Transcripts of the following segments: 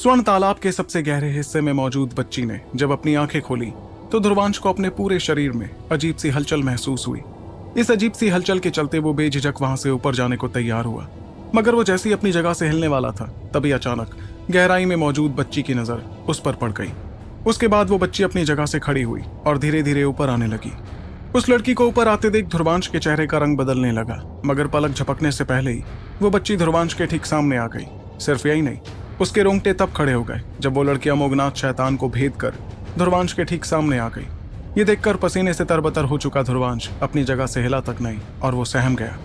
स्वर्ण तालाब के सबसे गहरे हिस्से में मौजूद बच्ची ने जब अपनी आंखें खोली तो ध्रुवांश को अपने पूरे शरीर में अजीब सी हलचल महसूस हुई। इस अजीब सी हलचल के चलते वो बेझिझक वहां से ऊपर जाने को तैयार हुआ, मगर वो जैसे ही अपनी जगह से हिलने वाला था तभी अचानक गहराई में मौजूद बच्ची की नजर उस पर पड़ गई। उसके बाद वो बच्ची अपनी जगह से खड़ी हुई और धीरे धीरे ऊपर आने लगी। उस लड़की को ऊपर आते देख ध्रुवांश के चेहरे का रंग बदलने लगा, मगर पलक झपकने से पहले ही वो बच्ची ध्रुवांश के ठीक सामने आ गई। सिर्फ यही नहीं, उसके रोंगटे तब खड़े हो गए जब वो लड़की अमोघनाथ शैतान को भेद कर ध्रुवांश के ठीक सामने आ गई। ये देखकर पसीने से तरबतर हो चुका ध्रुवांश अपनी जगह से हिला तक नहीं और वो सहम गया।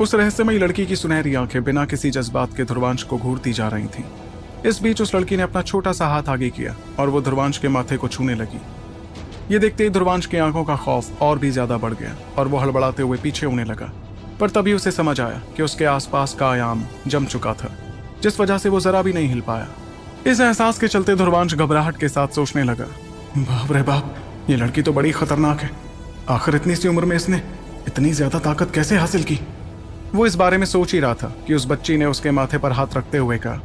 उस रहस्यमयी लड़की की सुनहरी आंखें बिना किसी जज्बात के ध्रुवांश को घूरती जा रही थीं। इस बीच उस लड़की ने अपना छोटा सा हाथ आगे किया और वो ध्रुवांश के माथे को छूने लगी। ये देखते ही ध्रुवांश की आंखों का खौफ और भी ज्यादा बढ़ गया और वो हड़बड़ाते हुए पीछे होने लगा। पर तभी उसे समझ आया कि उसके आसपास का आयाम जम चुका था, जिस वजह से वो जरा भी नहीं हिल पाया। इस एहसास के चलते ध्रुवांश घबराहट के साथ सोचने लगा, बाप रे बाप, ये लड़की तो बड़ी खतरनाक है। आखिर इतनी सी उम्र में इसने इतनी ज्यादा ताकत कैसे हासिल की। वो इस बारे में सोच ही रहा था कि उस बच्ची ने उसके माथे पर हाथ रखते हुए कहा,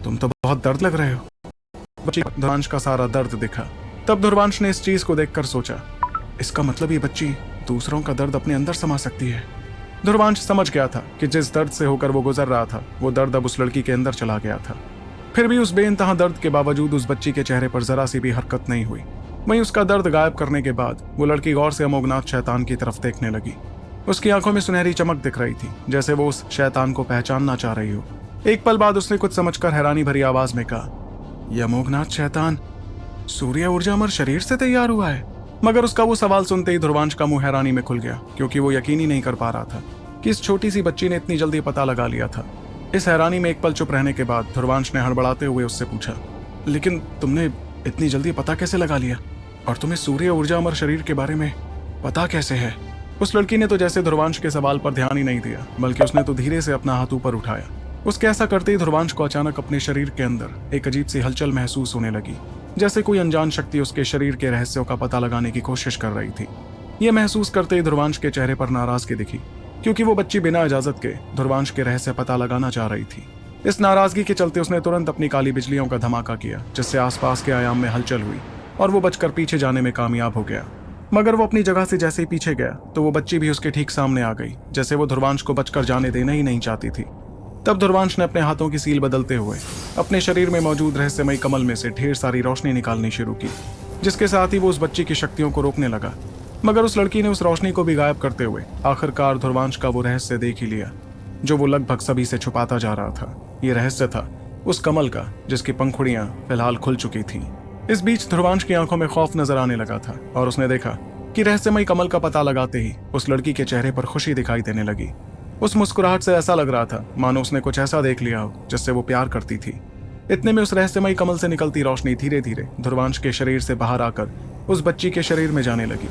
तुम तो बहुत दर्द लग रहे हो। बच्ची को ध्रुवांश का सारा दर्द दिखा। तब ध्रुवांश ने इस चीज को देखकर सोचा, इसका मतलब ये बच्ची दूसरों का दर्द अपने अंदर समा सकती है। ध्रुवांश समझ गया था कि जिस दर्द से होकर वो गुजर रहा था वो दर्द अब उस लड़की के अंदर चला गया था। फिर भी उस बेइंतहा दर्द के बावजूद उस बच्ची के चेहरे पर जरा सी भी हरकत नहीं हुई। वहीं उसका दर्द गायब करने के बाद वो लड़की गौर से अमोघनाथ शैतान की तरफ देखने लगी। उसकी आंखों में सुनहरी चमक दिख रही थी, जैसे वो उस शैतान को पहचानना चाह रही हो। एक पल बाद उसने कुछ समझकर हैरानी भरी आवाज में कहा, यह अमोघनाथ शैतान सूर्य ऊर्जामर शरीर से तैयार हुआ है। मगर उसका वो सवाल सुनते ही ध्रुवांश का मुंह हैरानी में खुल गया, क्योंकि वो यकीन ही नहीं कर पा रहा था कि इस छोटी सी बच्ची ने इतनी जल्दी पता लगा लिया था। इस हैरानी में एक पल चुप रहने के बाद ध्रुवांश ने हड़बड़ाते हुए उससे पूछा, लेकिन तुमने इतनी जल्दी पता कैसे लगा लिया, और तुम्हें सूर्य ऊर्जा अमर शरीर के बारे में पता कैसे है। उस लड़की ने तो जैसे ध्रुवांश के सवाल पर ध्यान ही नहीं दिया, बल्कि उसने तो धीरे से अपना हाथ ऊपर उठाया। उसके ऐसा करते ही ध्रुवांश को अचानक अपने शरीर के अंदर एक अजीब सी हलचल महसूस होने लगी, जैसे कोई अनजान शक्ति उसके शरीर के रहस्यों का पता लगाने की कोशिश कर रही थी। यह महसूस करते ही ध्रुवांश के चेहरे पर नाराजगी दिखी, क्योंकि वो बच्ची बिना इजाजत के ध्रुवांश के रहस्य पता लगाना चाह रही थी। इस नाराजगी के चलते उसने तुरंत अपनी काली बिजलियों का धमाका किया, जिससे आसपास के आयाम में हलचल हुई और वो बचकर पीछे जाने में कामयाब हो गया। मगर वो अपनी जगह से जैसे ही पीछे गया तो वो बच्ची भी उसके ठीक सामने आ गई, जैसे वो ध्रुवांश को बचकर जाने देना ही नहीं चाहती थी। तब ध्रुवांश ने अपने हाथों की सील बदलते हुए अपने शरीर में मौजूद रहस्यमयी कमल में से ढेर सारी रोशनी निकालनी शुरू की, जिसके साथ ही वो उस बच्ची की शक्तियों को रोकने लगा। मगर उस लड़की ने उस रोशनी को भी गायब करते हुए आखिरकार ध्रुवांश का वो रहस्य देख ही लिया, जो वो लगभग सभी से छुपाता जा रहा था। ये रहस्य था उस कमल का, जिसकी पंखुड़ियां फिलहाल खुल चुकी थीं। इस बीच ध्रुवांश की आंखों में खौफ नजर आने लगा था और उसने देखा कि रहस्यमयी कमल का पता लगाते ही उस लड़की के चेहरे पर खुशी दिखाई देने लगी। उस मुस्कुराहट से ऐसा लग रहा था मानो उसने कुछ ऐसा देख लिया हो जिससे वो प्यार करती थी। इतने में उस रहस्यमयी कमल से निकलती रोशनी धीरे धीरे ध्रुवांश के शरीर से बाहर आकर उस बच्ची के शरीर में जाने लगी।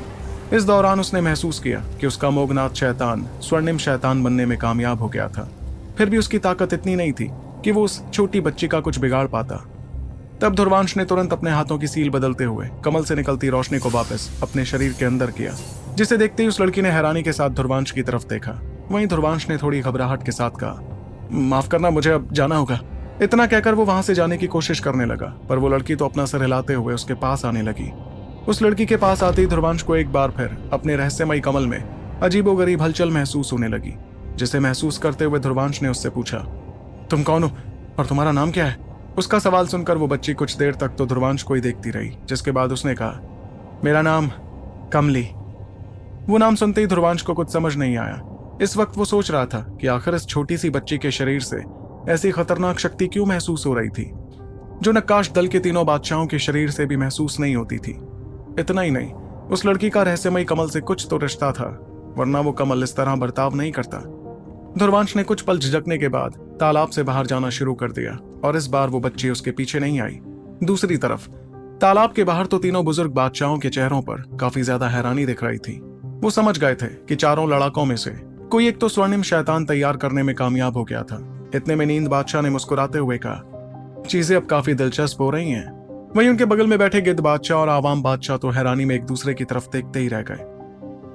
इस दौरान उसने महसूस किया कि उसका अमोघनाथ शैतान स्वर्णिम शैतान बनने में कामयाब हो गया था। फिर भी उसकी ताकत इतनी नहीं थी कि वो उस छोटी बच्ची का कुछ बिगाड़ पाता। तब ध्रुवांश ने तुरंत अपने हाथों की सील बदलते हुए कमल से निकलती रोशनी को वापस अपने शरीर के अंदर किया, जिसे देखते ही उस लड़की ने हैरानी के साथ ध्रुवांश की तरफ देखा। वहीं ध्रुवांश ने थोड़ी घबराहट के साथ कहा, माफ करना, मुझे अब जाना होगा। इतना कहकर वो वहां से जाने की कोशिश करने लगा, पर वो लड़की तो अपना सर हिलाते हुए उसके पास आने लगी। उस लड़की के पास आते ही ध्रुवांश को एक बार फिर अपने रहस्यमयी कमल में अजीबोगरीब हलचल महसूस होने लगी, जिसे महसूस करते हुए ध्रुवांश ने उससे पूछा, तुम कौन हो और तुम्हारा नाम क्या है। उसका सवाल सुनकर वो बच्ची कुछ देर तक तो ध्रुवांश को ही देखती रही, जिसके बाद उसने कहा, मेरा नाम कमली। वो नाम सुनते ही ध्रुवांश को कुछ समझ नहीं आया। इस वक्त वो सोच रहा था कि आखिर इस छोटी सी बच्ची के शरीर से ऐसी खतरनाक शक्ति क्यों महसूस हो रही थी, जो नक्काश दल के तीनों बादशाहों के शरीर से भी महसूस नहीं होती थी। इतना ही नहीं, उस लड़की का रहस्यमयी कमल से कुछ तो रिश्ता था, वरना वो कमल इस तरह बर्ताव नहीं करता। ध्रुवांश ने कुछ पल झिझकने के बाद तालाब से बाहर जाना शुरू कर दिया और इस बार वो बच्ची उसके पीछे नहीं आई। दूसरी तरफ तालाब के बाहर तो तीनों बुजुर्ग बादशाहों के चेहरों पर काफी ज्यादा हैरानी दिख रही थी। वो समझ गए थे कि चारों लड़ाकों में से कोई एक तो स्वर्णिम शैतान तैयार करने में कामयाब हो गया था। इतने में नींद बादशाह ने मुस्कुराते हुए कहा, चीजें अब काफी दिलचस्प हो रही हैं। वहीं उनके बगल में बैठे गिद्ध बादशाह और आवाम बादशाह तो हैरानी में एक दूसरे की तरफ देखते ही रह गए।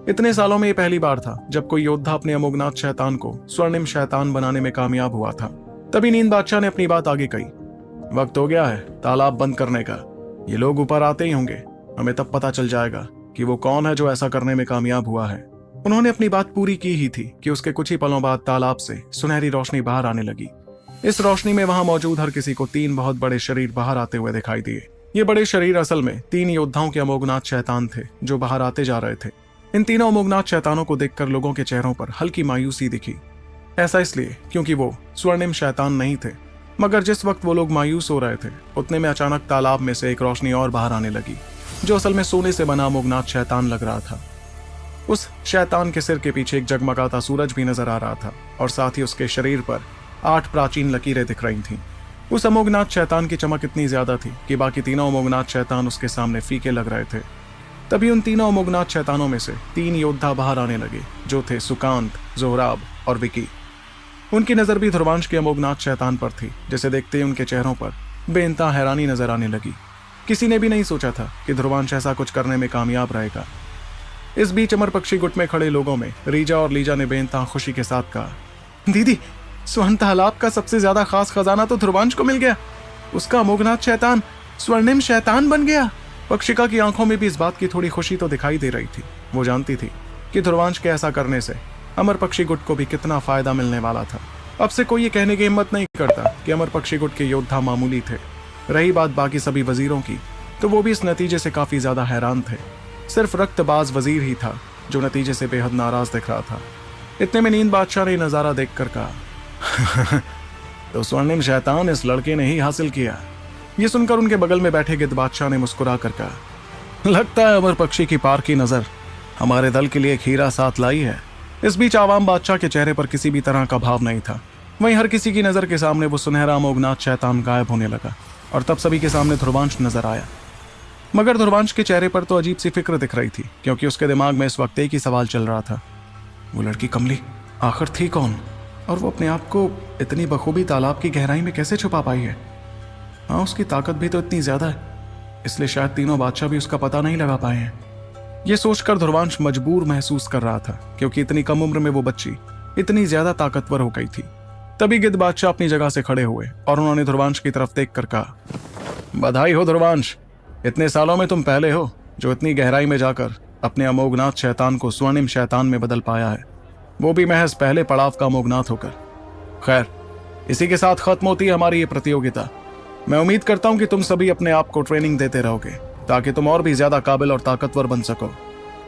इतने सालों में ये पहली बार था जब कोई योद्धा अपने अमोघनाथ शैतान को स्वर्णिम शैतान बनाने में कामयाब हुआ था। तभी नींद बादशाह ने अपनी बात आगे कही, वक्त हो गया है तालाब बंद करने का। ये लोग ऊपर आते ही होंगे, हमें तब पता चल जाएगा कि वो कौन है जो ऐसा करने में कामयाब हुआ है। उन्होंने अपनी बात पूरी की ही थी कि उसके कुछ ही पलों बाद तालाब से सुनहरी रोशनी बाहर आने लगी। इस रोशनी में वहां मौजूद हर किसी को 3 बहुत बड़े शरीर बाहर आते हुए दिखाई दिए। ये बड़े शरीर असल में 3 योद्धाओं के अमोघनाथ शैतान थे जो बाहर आते जा रहे थे। इन तीनों अमोघनाथ शैतानों को देखकर लोगों के चेहरों पर हल्की मायूसी दिखी। ऐसा इसलिए क्योंकि वो स्वर्णिम शैतान नहीं थे। मगर जिस वक्त वो लोग मायूस हो रहे थे उतने में अचानक तालाब में से एक रोशनी और बाहर आने लगी, जो असल में सोने से बना अमोघनाथ शैतान लग रहा था। उस शैतान के सिर के पीछे एक जगमगाता सूरज भी नजर आ रहा था और साथ ही उसके शरीर पर 8 प्राचीन लकीरें दिख रही थीं। उस अमोघनाथ शैतान की चमक इतनी ज्यादा थी कि बाकी तीनों अमोघनाथ शैतान उसके सामने फीके लग रहे थे। तभी उन तीनों अमोघनाथ शैतानों में से 3 योद्धा बाहर आने लगे, जो थे सुकांत, जोहराब और विकी। उनकी नजर भी ध्रुवांश के अमोघनाथ शैतान पर थी, जिसे देखते ही उनके चेहरों पर बेइंतहा हैरानी नजर आने लगी। किसी ने भी नहीं सोचा था कि ध्रुवांश ऐसा कुछ करने में कामयाब रहेगा। इस बीच अमर पक्षी गुट में खड़े लोगों में रीजा और लीजा ने बेइंतहा खुशी के साथ कहा, दीदी, स्वर्ण तालाब का सबसे ज्यादा खास खजाना तो ध्रुवांश को मिल गया। उसका अमोघनाथ शैतान स्वर्णिम शैतान बन गया। पक्षिका की आंखों में भी इस बात की थोड़ी खुशी तो दिखाई दे रही थी। वो जानती थी कि ध्रुवांश के ऐसा करने से अमर पक्षी गुट को भी कितना फायदा मिलने वाला था। अब से कोई ये कहने की हिम्मत नहीं करता कि अमर पक्षी गुट के योद्धा मामूली थे। रही बात बाकी सभी वजीरों की, तो वो भी इस नतीजे से काफी ज्यादा हैरान थे। सिर्फ रक्तबाज वजीर ही था जो नतीजे से बेहद नाराज दिख रहा था। इतने में नींद बादशाह ने नजारा देखकर कहा, तो स्वर्णिम शैतान इस लड़के ने ही हासिल किया। ये सुनकर उनके बगल में बैठे गिद्ध बादशाह ने मुस्कुरा कर कहा, लगता है अमर पक्षी की पार की नजर हमारे दल के लिए खीरा साथ लाई है। इस बीच आवाम बादशाह के चेहरे पर किसी भी तरह का भाव नहीं था। वहीं हर किसी की नजर के सामने वो सुनहरा अमोघनाथ शैतान गायब होने लगा और तब सभी के सामने ध्रुवांश नजर आया। मगर ध्रुवांश के चेहरे पर तो अजीब सी फिक्र दिख रही थी, क्योंकि उसके दिमाग में इस वक्त एक ही सवाल चल रहा था, वो लड़की कमली आखिर थी कौन, और वो अपने आप को इतनी बखूबी तालाब की गहराई में कैसे छुपा पाई है। हाँ, उसकी ताकत भी तो इतनी ज्यादा है, इसलिए शायद तीनों बादशाह भी उसका पता नहीं लगा पाए हैं। ये सोचकर ध्रुवांश मजबूर महसूस कर रहा था, क्योंकि इतनी कम उम्र में वो बच्ची इतनी ज्यादा ताकतवर हो गई थी। तभी गिद्ध बादशाह अपनी जगह से खड़े हुए और उन्होंने ध्रुवांश की तरफ देख कर कहा, बधाई हो ध्रुवांश, इतने सालों में तुम पहले हो जो इतनी गहराई में जाकर अपने अमोघनाथ शैतान को स्वर्णिम शैतान में बदल पाया है, वो भी महज पहले पड़ाव का अमोघनाथ होकर। खैर, इसी के साथ खत्म होती है हमारी ये प्रतियोगिता। मैं उम्मीद करता हूं कि तुम सभी अपने आप को ट्रेनिंग देते रहोगे ताकि तुम और भी ज्यादा काबिल और ताकतवर बन सको।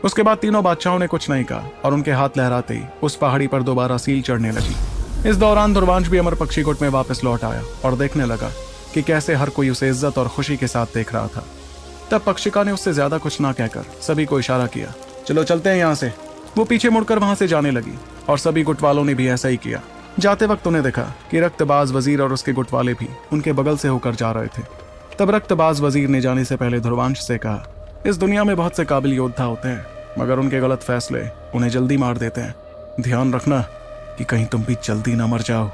उसके बाद तीनों बादशाहों ने कुछ नहीं कहा और उनके हाथ लहराते ही उस पहाड़ी पर दोबारा सील चढ़ने लगी। इस दौरान ध्रुवांश भी अमर पक्षी गुट में वापस लौट आया और देखने लगा कि कैसे हर कोई उसे इज्जत और खुशी के साथ देख रहा था। तब पक्षिका ने उससे ज्यादा कुछ ना कहकर सभी को इशारा किया, चलो चलते हैं यहाँ से। वो पीछे मुड़कर वहां से जाने लगी और सभी गुट वालों ने भी ऐसा ही किया। जाते वक्त उन्हें देखा कि रक्तबाज वजीर और उसके गुट वाले भी उनके बगल से होकर जा रहे थे। तब रक्तबाज वजीर ने जाने से पहले ध्रुवांश से कहा, इस दुनिया में बहुत से काबिल योद्धा होते हैं, मगर उनके गलत फैसले उन्हें जल्दी मार देते हैं। ध्यान रखना कि कहीं तुम भी जल्दी ना मर जाओ।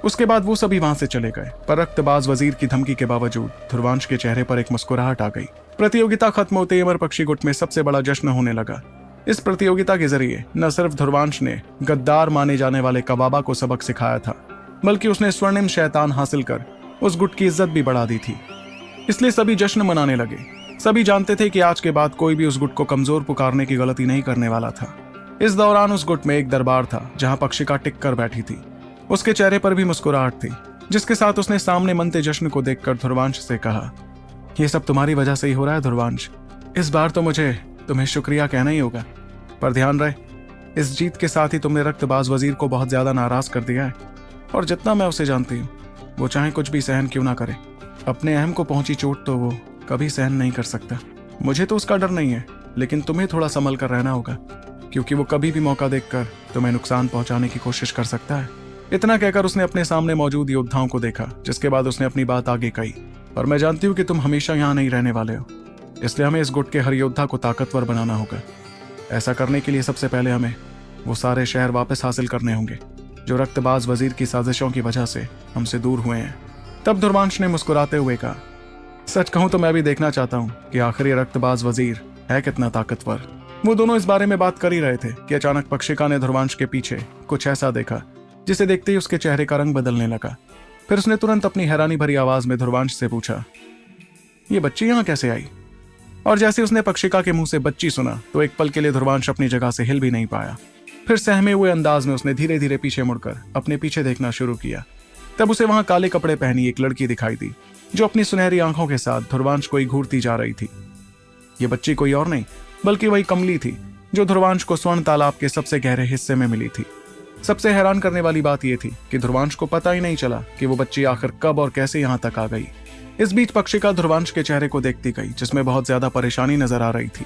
उसके बाद वो सभी वहां से चले गए, पर रक्तबाज वजीर की धमकी के बावजूद ध्रुवांश के चेहरे पर एक मुस्कुराहट आ गई। प्रतियोगिता खत्म होते ही अमर पक्षी गुट में सबसे बड़ा जश्न होने लगा। इस प्रतियोगिता के जरिए न सिर्फ ध्रुवांश ने गद्दार माने जाने वाले कबाबा को सबक सिखाया था, बल्कि उसने स्वर्णिम शैतान हासिल कर उस गुट की इज्जत भी बढ़ा दी थी। इसलिए सभी जश्न मनाने लगे। सभी जानते थे कि आज के बाद कोई भी उस गुट को कमजोर पुकारने की गलती नहीं करने वाला था। इस दौरान उस गुट में एक दरबार था जहां पक्षिका टिक कर बैठी थी। उसके चेहरे पर भी मुस्कुराहट थी, जिसके साथ उसने सामने मनते जश्न को देखकर ध्रुवांश से कहा, यह सब तुम्हारी वजह से ही हो रहा है ध्रुवांश। इस बार तो मुझे तुम्हें शुक्रिया कहना ही होगा, पर ध्यान रहे, इस जीत के साथ ही तुमने रक्तबाज वजीर को बहुत ज्यादा नाराज कर दिया है। और जितना मैं उसे जानती हूँ, वो चाहे कुछ भी सहन क्यों ना करे, अपने अहम को पहुंची चोट तो वो कभी सहन नहीं कर सकता। मुझे तो उसका डर नहीं है, लेकिन तुम्हें थोड़ा संभल कर रहना होगा, क्योंकि वो कभी भी मौका देखकर तुम्हें नुकसान पहुंचाने की कोशिश कर सकता है। इतना कहकर उसने अपने सामने मौजूद योद्धाओं को देखा, जिसके बाद उसने अपनी बात आगे कही, पर मैं जानती हूँ कि तुम हमेशा यहाँ नहीं रहने वाले हो, इसलिए हमें इस गुट के हर योद्धा को ताकतवर बनाना होगा। ऐसा करने के लिए सबसे पहले हमें वो सारे शहर वापस हासिल करने होंगे जो रक्तबाज वजीर की साजिशों की वजह से हमसे दूर हुए हैं। तब ध्रुवांश ने मुस्कुराते हुए कहा, सच कहूं तो मैं भी देखना चाहता हूं कि आखिर ये रक्तबाज वजीर है कितना ताकतवर। वो दोनों इस बारे में बात कर ही रहे थे कि अचानक पक्षिका ने ध्रुवांश के पीछे कुछ ऐसा देखा जिसे देखते ही उसके चेहरे का रंग बदलने लगा। फिर उसने तुरंत अपनी हैरानी भरी आवाज में ध्रुवांश से पूछा, ये बच्ची यहाँ कैसे आई? और जैसे उसने पक्षिका के मुंह से बच्ची सुना तो एक पल के लिए ध्रुवांश अपनी जगह से हिल भी नहीं पाया। फिर सहमे हुए अंदाज में उसने धीरे धीरे पीछे मुड़कर अपने पीछे देखना शुरू किया। तब उसे वहां काले कपड़े पहनी एक लड़की दिखाई दी, जो अपनी सुनहरी आंखों के साथ ध्रुवांश को ही घूरती जा रही थी। ये बच्ची कोई और नहीं बल्कि वही कमली थी, जो ध्रुवांश को स्वर्ण तालाब के सबसे गहरे हिस्से में मिली थी। सबसे हैरान करने वाली बात यह थी कि ध्रुवांश को पता ही नहीं चला कि वो बच्ची आखिर कब और कैसे यहाँ तक आ गई। इस बीच पक्षिका ध्रुवांश के चेहरे को देखती गई, जिसमें बहुत ज्यादा परेशानी नजर आ रही थी।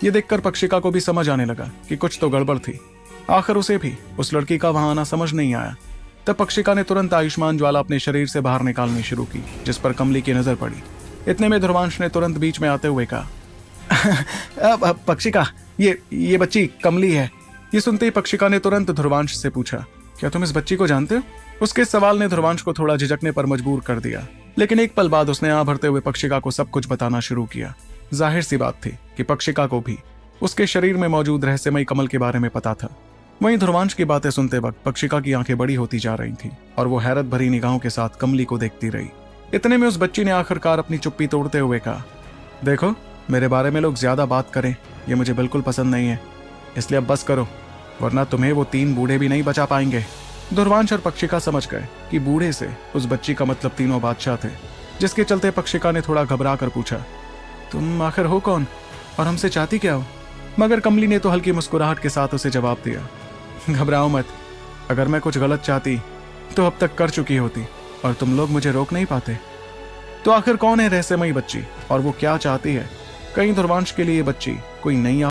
ये देखकर पक्षिका को भी समझ आने लगा कि कुछ तो गड़बड़ थी। आखिर उसे भी उस लड़की का वहां आना समझ नहीं आया। तब पक्षिका ने तुरंत आयुष्मान ज्वाला अपने शरीर से बाहर निकालनी शुरू की, जिस पर कमली की नजर पड़ी। इतने में ध्रुवांश ने तुरंत बीच में आते हुए कहा, पक्षिका, ये बच्ची कमली है। ये सुनते ही पक्षिका ने तुरंत ध्रुवांश से पूछा, क्या तुम इस बच्ची को जानते हो? उसके सवाल ने ध्रुवांश को थोड़ा झिझकने पर मजबूर कर दिया, लेकिन एक पल बाद उसने आं भरते हुए पक्षिका को सब कुछ बताना शुरू किया। जाहिर सी बात थी कि पक्षिका को भी उसके शरीर में मौजूद रहस्यमयी कमल के बारे में पता था। वहीं ध्रुवांश की बातें सुनते वक्त पक्षिका की आंखें बड़ी होती जा रही थीं और वो हैरत भरी निगाहों के साथ कमली को देखती रही। इतने में उस बच्ची ने आखिरकार अपनी चुप्पी तोड़ते हुए कहा, देखो, मेरे बारे में लोग ज्यादा बात करें ये मुझे बिल्कुल पसंद नहीं है, इसलिए अब बस करो, वरना तुम्हें वो 3 बूढ़े भी नहीं बचा पाएंगे। ध्रुवांश और पक्षिका समझ गए कि बूढ़े से उस बच्ची का मतलब तीनों बादशाह थे, जिसके चलते पक्षिका ने थोड़ा घबरा कर पूछा, तुम आखिर हो कौन और हमसे चाहती क्या हो? मगर कमली ने तो हल्की मुस्कुराहट के साथ उसे जवाब दिया, घबराओ मत, अगर मैं कुछ गलत चाहती तो अब तक कर चुकी होती और तुम लोग मुझे रोक नहीं पाते। तो आखिर कौन है रहस्यमयी बच्ची और वो क्या चाहती है? कहीं ध्रुवांश के लिए बच्ची कोई नई